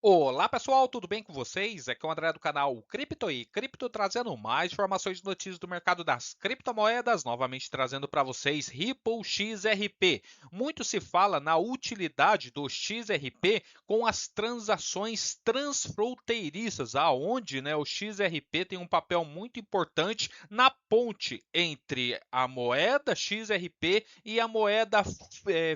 Olá pessoal, tudo bem com vocês? Aqui é o André do canal Cripto e Cripto trazendo mais informações e notícias do mercado das criptomoedas, novamente trazendo para vocês Ripple XRP. Muito se fala na utilidade do XRP com as transações transfronteiriças, aonde o XRP tem um papel muito importante na ponte entre a moeda XRP e a moeda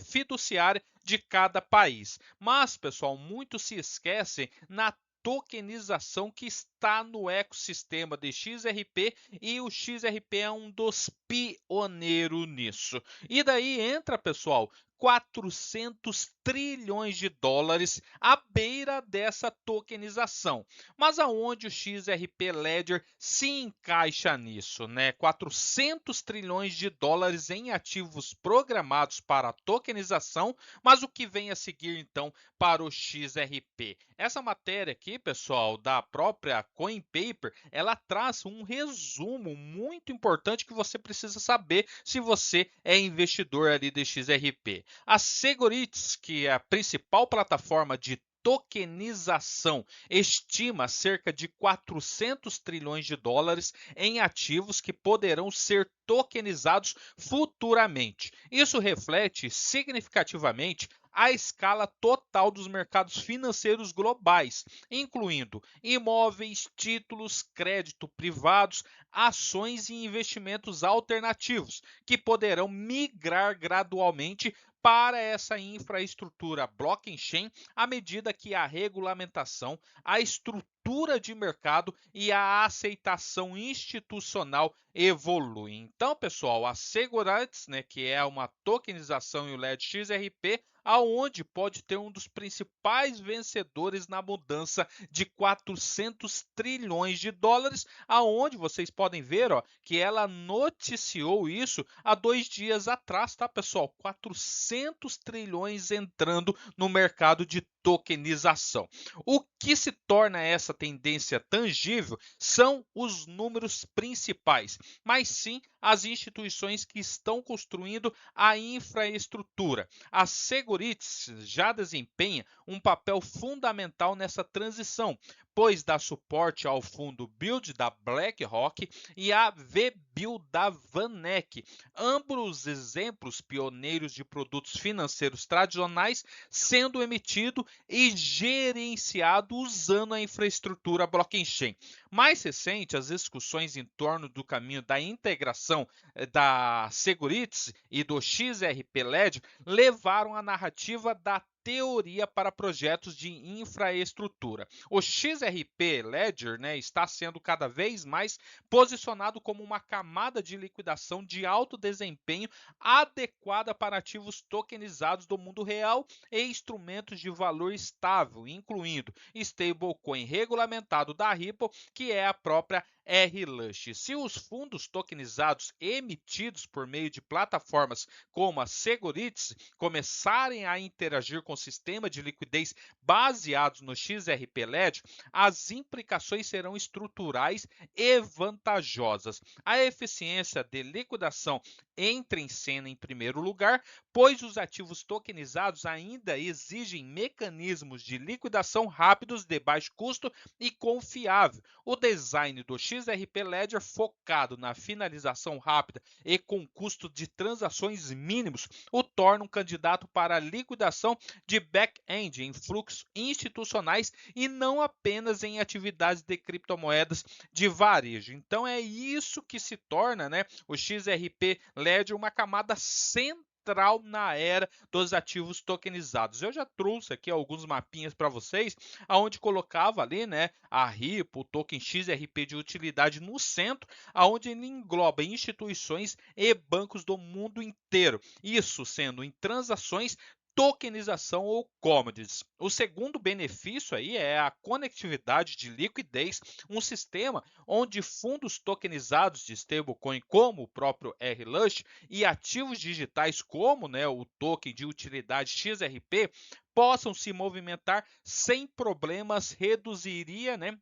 fiduciária de cada país. Mas, pessoal, muitos se esquecem na tokenização que está no ecossistema de XRP e o XRP é um dos pioneiros nisso. E daí entra, pessoal, 400 trilhões de dólares à beira dessa tokenização. Mas aonde o XRP Ledger se encaixa nisso, né? 400 trilhões de dólares em ativos programados para tokenização, mas o que vem a seguir então para o XRP? Essa matéria aqui, pessoal, da própria CoinPaper, ela traz um resumo muito importante que você precisa saber se você é investidor ali de XRP. A Segurities, que é a principal plataforma de tokenização, estima cerca de 400 trilhões de dólares em ativos que poderão ser tokenizados futuramente. Isso reflete significativamente a escala total dos mercados financeiros globais, incluindo imóveis, títulos, crédito privados, ações e investimentos alternativos, que poderão migrar gradualmente para essa infraestrutura blockchain à medida que a regulamentação, a estrutura de mercado e a aceitação institucional evoluem. Então, pessoal, a Segurities, que é uma tokenização e o LED XRP, aonde pode ter um dos principais vencedores na mudança de 400 trilhões de dólares, aonde vocês podem ver que ela noticiou isso há 2 dias atrás, tá, pessoal? 400 trilhões entrando no mercado de tokenização. O que se torna essa tendência tangível são os números principais, mas sim as instituições que estão construindo a infraestrutura. A Segurities já desempenha um papel fundamental nessa transição, pois dá suporte ao fundo Build da BlackRock e à VBuild da VanEck, ambos exemplos pioneiros de produtos financeiros tradicionais sendo emitido e gerenciado usando a infraestrutura blockchain. Mais recente, as discussões em torno do caminho da integração da Segurities e do XRP Ledger levaram a narrativa da teoria para projetos de infraestrutura. O XRP Ledger está sendo cada vez mais posicionado como uma camada de liquidação de alto desempenho adequada para ativos tokenizados do mundo real e instrumentos de valor estável, incluindo stablecoin regulamentado da Ripple, que é a própria RLush. Se os fundos tokenizados emitidos por meio de plataformas como a Segurities começarem a interagir com o sistema de liquidez baseados no XRP Ledger, as implicações serão estruturais e vantajosas. A eficiência de liquidação entra em cena em primeiro lugar, pois os ativos tokenizados ainda exigem mecanismos de liquidação rápidos, de baixo custo e confiável. O design do XRP Ledger, focado na finalização rápida e com custo de transações mínimos, o torna um candidato para a liquidação de back-end em fluxos institucionais e não apenas em atividades de criptomoedas de varejo. Então é isso que se torna o XRP Ledger uma camada central na era dos ativos tokenizados. Eu já trouxe aqui alguns mapinhas para vocês, aonde colocava ali, a Ripple, o token XRP de utilidade no centro, aonde ele engloba instituições e bancos do mundo inteiro. Isso sendo em transações, tokenização ou commodities. O segundo benefício aí é a conectividade de liquidez, um sistema onde fundos tokenizados de stablecoin, como o próprio RLush, e ativos digitais como o token de utilidade XRP possam se movimentar sem problemas,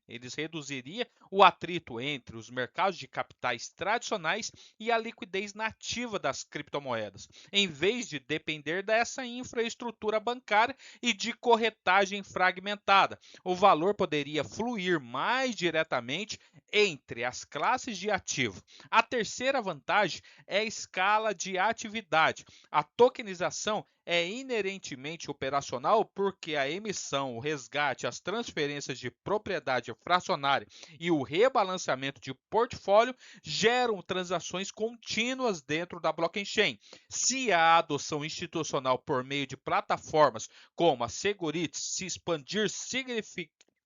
eles reduziriam o atrito entre os mercados de capitais tradicionais e a liquidez nativa das criptomoedas, em vez de depender dessa infraestrutura bancária e de corretagem fragmentada. O valor poderia fluir mais diretamente entre as classes de ativo. A terceira vantagem é a escala de atividade. A tokenização é inerentemente operacional porque a emissão, o resgate, as transferências de propriedade fracionária e o rebalanceamento de portfólio geram transações contínuas dentro da blockchain. Se a adoção institucional por meio de plataformas como a Segurities se expandir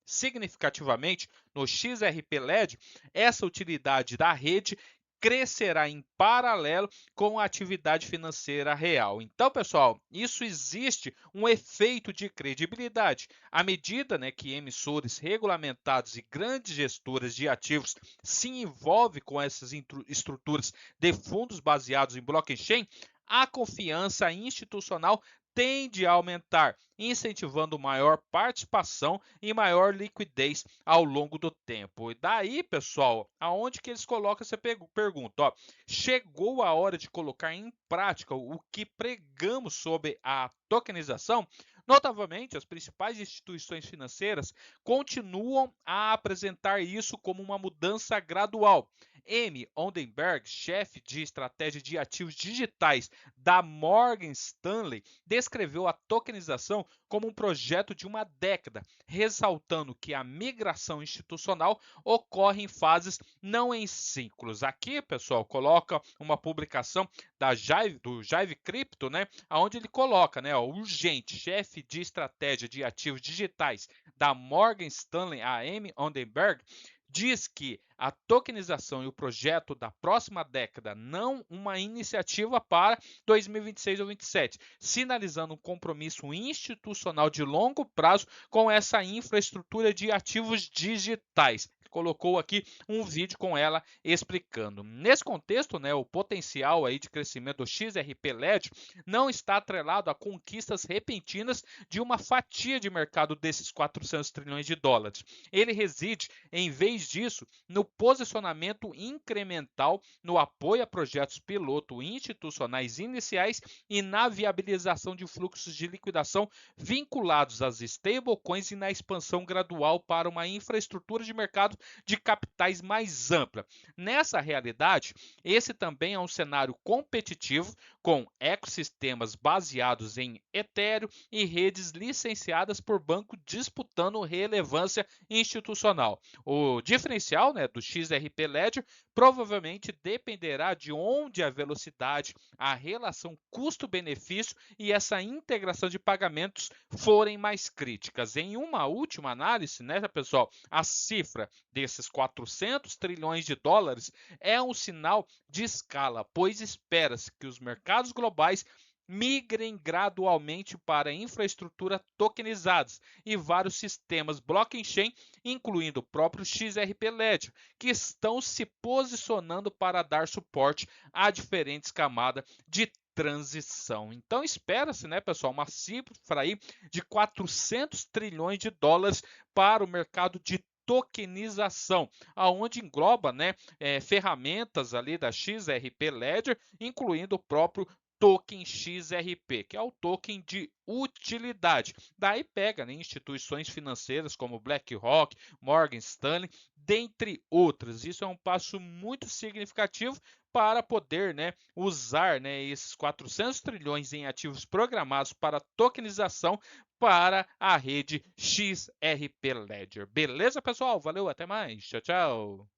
significativamente no XRP Ledger, essa utilidade da rede crescerá em paralelo com a atividade financeira real. Então, pessoal, isso existe um efeito de credibilidade. À medida, que emissores regulamentados e grandes gestoras de ativos se envolvem com essas estruturas de fundos baseados em blockchain, a confiança institucional tende a aumentar, incentivando maior participação e maior liquidez ao longo do tempo. E daí, pessoal, aonde que eles colocam essa pergunta? Ó, chegou a hora de colocar em prática o que pregamos sobre a tokenização? Notavelmente, as principais instituições financeiras continuam a apresentar isso como uma mudança gradual. M. Ondenberg, chefe de estratégia de ativos digitais da Morgan Stanley, descreveu a tokenização como um projeto de uma década, ressaltando que a migração institucional ocorre em fases, não em ciclos. Aqui, pessoal, coloca uma publicação do Jive Crypto, onde ele coloca, urgente, chefe de estratégia de ativos digitais da Morgan Stanley, a M. Ondenberg, diz que a tokenização e o projeto da próxima década, não uma iniciativa para 2026 ou 2027, sinalizando um compromisso institucional de longo prazo com essa infraestrutura de ativos digitais. Colocou aqui um vídeo com ela explicando. Nesse contexto, o potencial aí de crescimento do XRP Ledger não está atrelado a conquistas repentinas de uma fatia de mercado desses 400 trilhões de dólares. Ele reside, em vez disso, no posicionamento incremental, no apoio a projetos piloto institucionais iniciais e na viabilização de fluxos de liquidação vinculados às stablecoins e na expansão gradual para uma infraestrutura de mercado de capitais mais ampla. Nessa realidade, esse também é um cenário competitivo com ecossistemas baseados em Ethereum e redes licenciadas por banco disputando relevância institucional. O diferencial do XRP Ledger provavelmente dependerá de onde a velocidade, a relação custo-benefício e essa integração de pagamentos forem mais críticas. Em uma última análise, pessoal, a cifra desses 400 trilhões de dólares é um sinal de escala, pois espera-se que os mercados globais migrem gradualmente para infraestrutura tokenizadas e vários sistemas blockchain, incluindo o próprio XRP Ledger, que estão se posicionando para dar suporte a diferentes camadas de transição. Então espera-se, pessoal, uma cifra aí de 400 trilhões de dólares para o mercado de tokenização, aonde engloba ferramentas ali da XRP Ledger, incluindo o próprio token XRP, que é o token de utilidade. Daí pega instituições financeiras como BlackRock, Morgan Stanley, dentre outras. Isso é um passo muito significativo para poder usar esses 400 trilhões em ativos programados para tokenização para a rede XRP Ledger. Beleza, pessoal? Valeu, até mais. Tchau, tchau.